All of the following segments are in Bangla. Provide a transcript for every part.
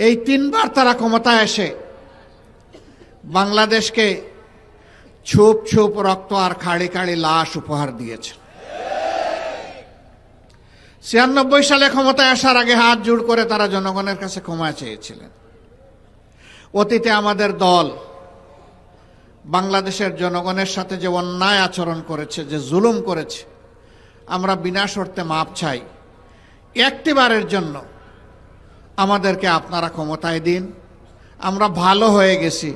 এই তিনবার তারা ক্ষমতায় এসে বাংলাদেশকে ছুপ ছুপ রক্ত আর খাড়ি খাড়ি লাশ উপহার দিয়েছে। 96 সালে ক্ষমতায় আসার আগে হাত জোড় করে তারা জনগণের কাছে ক্ষমা চেয়েছিলেন। অতীতে আমাদের দল বাংলাদেশের জনগণের সাথে যে অন্যায় আচরণ করেছে, যে জুলুম করেছে, আমরা বিনা শর্তে মাপ চাই। একটিবারের জন্য আমাদেরকে আপনারা ক্ষমতায় দিন। আমরা ভালো হয়ে গেছি,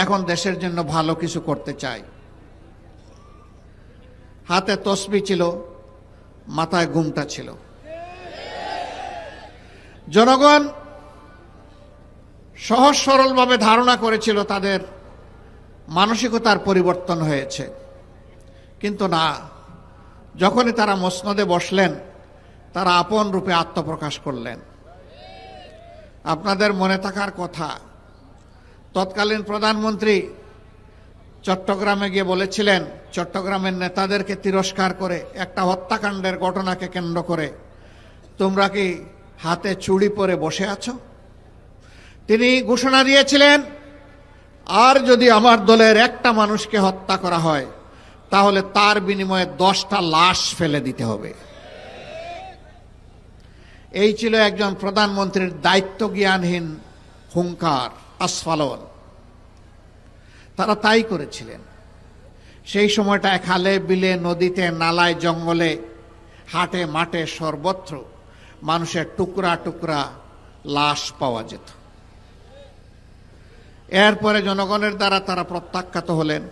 এখন দেশের জন্য ভালো কিছু করতে চাই। হাতে তসবি ছিল, মাথায় ঘুমটা ছিল। জনগণ সহজ সরলভাবে ধারণা করেছিল তাদের মানসিকতার পরিবর্তন হয়েছে, কিন্তু না। যখনই তারা মসনদে বসলেন, তারা আপন রূপে আত্মপ্রকাশ করলেন। আপনাদের মনে থাকার কথা, তৎকালীন প্রধানমন্ত্রী চট্টগ্রামে গিয়ে বলেছিলেন, চট্টগ্রামের নেতাদেরকে তিরস্কার করে, একটা হত্যাকাণ্ডের ঘটনাকে কেন্দ্র করে, তোমরা কি হাতে চুড়ি পরে বসে আছো? তিনি ঘোষণা দিয়েছিলেন, আর যদি আমার দলের একটা মানুষকে হত্যা করা হয়, তাহলে তার বিনিময়ে 10টা লাশ ফেলে দিতে হবে। এই ছিল একজন প্রধানমন্ত্রীর দায়িত্ব জ্ঞানহীন হুঙ্কার, আস্ফালন। তারা তাই করেছিলেন। সেই সময়টা খালে বিলে, নদীতে, নালায়, জঙ্গলে, হাটে মাঠে সর্বত্র মানুষের টুকরা টুকরা লাশ পাওয়া যেত। এরপরে জনগণের দ্বারা তারা প্রত্যাখ্যাত হলেন।